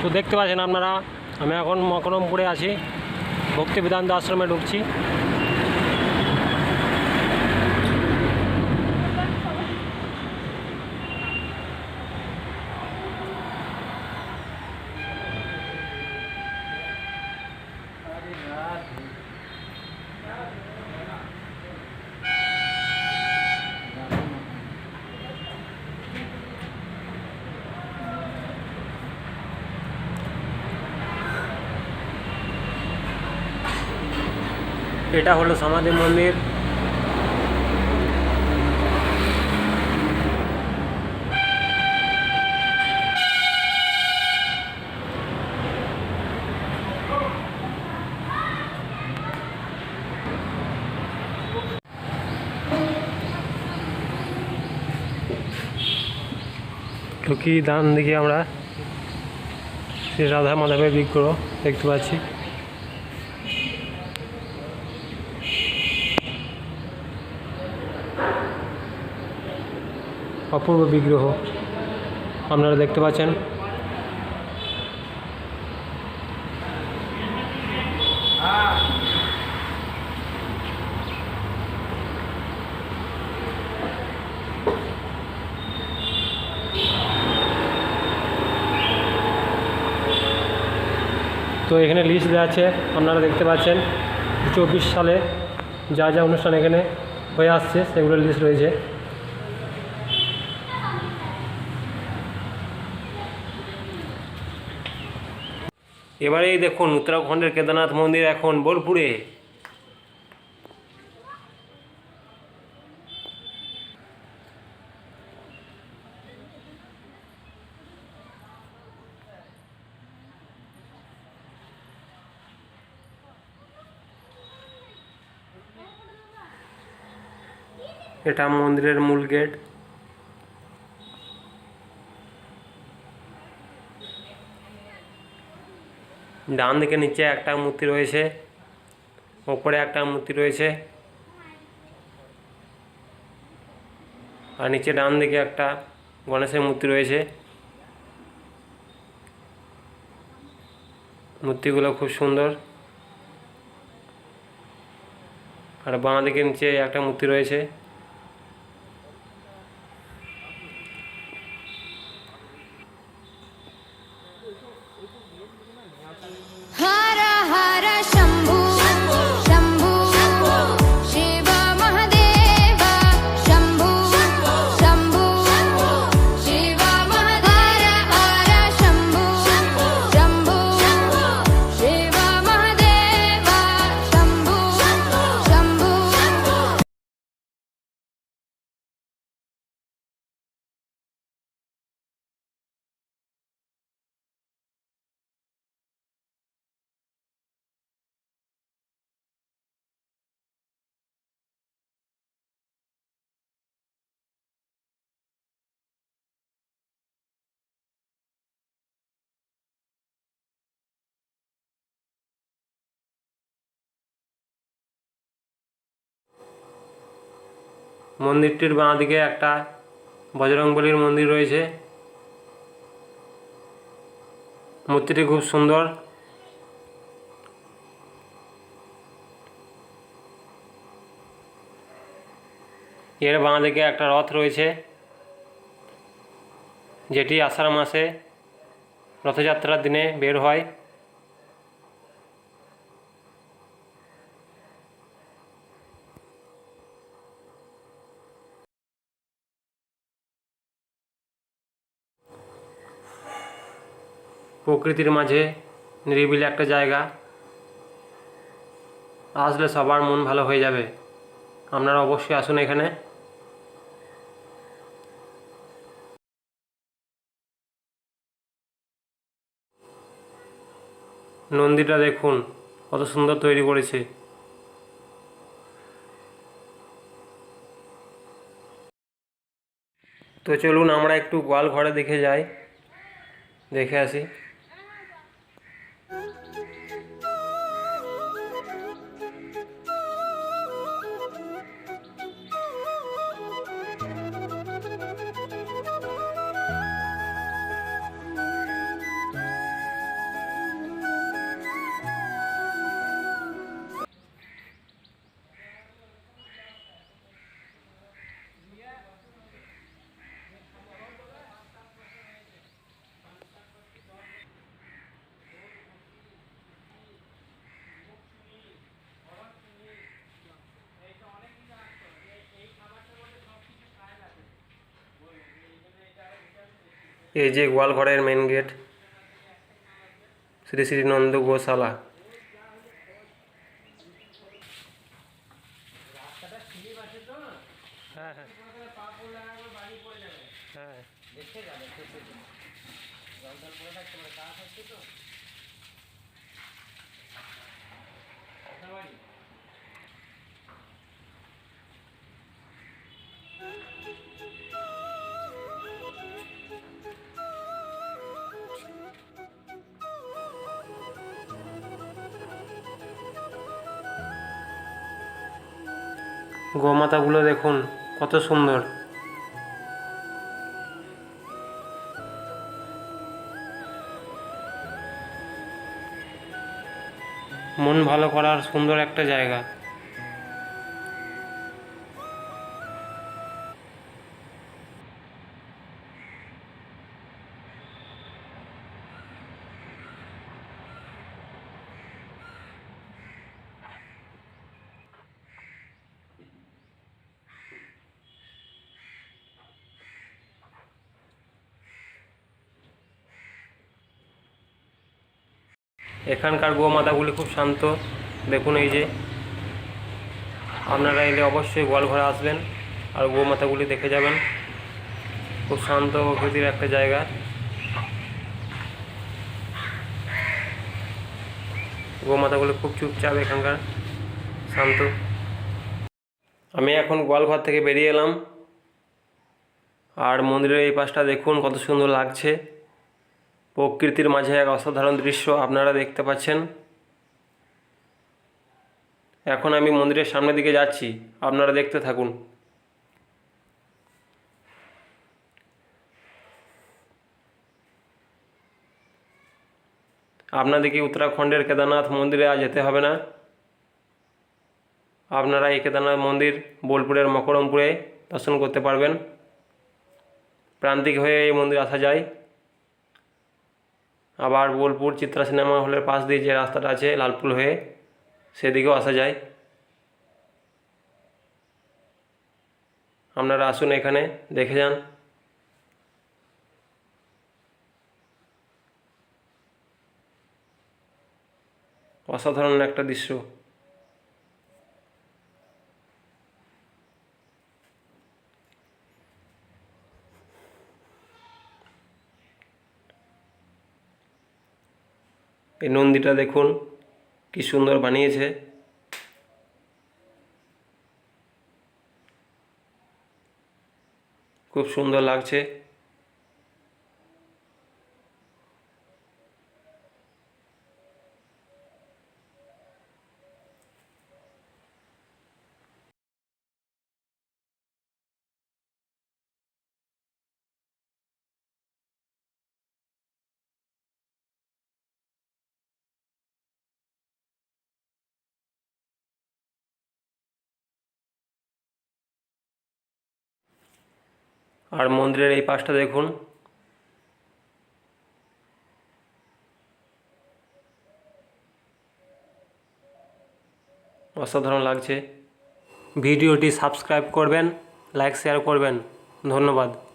তো দেখতে পাচ্ছেন আপনারা, আমি এখন মকরমপুরে আছি, ভক্তি বেদান্ত আশ্রমে ঢুকছি। এটা হলো সমাধি মন্দির। তো কি ডান দিকে আমরা শ্রী রাধা মাধবের বিগ্রহ দেখতে পাচ্ছি। অপূর্ব বিগ্রহ আপনারা দেখতে পাচ্ছেন। তো এখানে লিস্ট দেওয়া আছে, আপনারা দেখতে পাচ্ছেন 24 সালে যা যা অনুষ্ঠান এখানে হয়ে আসছে সেগুলোর লিস্ট রয়েছে। এবারেই দেখুন উত্তরাখণ্ডের কেদারনাথ মন্দির এখন বোলপুরে। এটা মন্দিরের মূল গেট। ডান দিকে নিচে একটা মূর্তি রয়েছে, ওপরে একটা মূর্তি রয়েছে, আর নিচে ডান দিকে একটা গণেশের মূর্তি রয়েছে। মূর্তিগুলো খুব সুন্দর। আর বাঁ দিকে নিচে একটা মূর্তি রয়েছে। हर हर शंभु शंभु शिव महादेव शंभु शंभु शिव महादेव हर शंभु शंभु शिव महादेव शंभु शंभु। মন্দিরটির বাঁ দিকে একটা বজরংবলীর মন্দির রয়েছে। মূর্তিটি খুব সুন্দর। এর বাঁ দিকে একটা রথ রয়েছে, যেটি আষাঢ় মাসে রথযাত্রার দিনে বের হয়। প্রকৃতির মাঝে নিরিবিলি একটা জায়গা, আসলে সবার মন ভালো হয়ে যাবে। আপনারা অবশ্যই আসুন এখানে। নন্দীটা দেখুন কত সুন্দর তৈরি করেছে। তো চলুন আমরা একটু গোয়াল ঘরে দেখে যাই, দেখে আসি। এই যে গোয়ালঘরের মেন গেট, শ্রী শ্রী নন্দ গোশালা। হ্যাঁ হ্যাঁ হ্যাঁ গোমাতাগুলো দেখুন কত সুন্দর। মন ভালো করার সুন্দর একটা জায়গা। এখানকার গোমাতাগুলি খুব শান্ত। দেখুন এই যে, আপনারা এলে অবশ্যই গোয়ালঘরে আসবেন আর গোমাতাগুলি দেখে যাবেন। খুব শান্ত প্রকৃতির একটা জায়গা। গোমাতাগুলি খুব চুপচাপ, এখানকার শান্ত। আমি এখন গোয়ালঘর থেকে বেরিয়ে এলাম, আর মন্দিরের এই পাশটা দেখুন কত সুন্দর লাগছে। প্রকৃতির মাঝে এক অসাধারণ দৃশ্য আপনারা দেখতে পাচ্ছেন। এখন আমি মন্দিরের সামনের দিকে যাচ্ছি, আপনারা দেখতে থাকুন। আপনাদেরকে উত্তরাখণ্ডের কেদারনাথ মন্দিরে আর যেতে হবে না। আপনারা এই কেদারনাথ মন্দির বোলপুরের মকরমপুরে দর্শন করতে পারবেন। প্রান্তিক হয়ে এই মন্দির আসা যায়। আবার বোলপুর চিত্রা সিনেমা হলের পাশ দিয়ে যে রাস্তাটা আছে লালপুর হয়ে, সেদিকেও আসা যায়। আপনারা আসুন, এখানে দেখে যান। অসাধারণ একটা দৃশ্য। এই নন্দীটা দেখুন কি সুন্দর বানিয়েছে। খুব সুন্দর লাগছে। আর মন্দিরের এই পাশটা দেখুন। অসাধারণ লাগছে। ভিডিওটি সাবস্ক্রাইব করবেন, লাইক শেয়ার করবেন। ধন্যবাদ।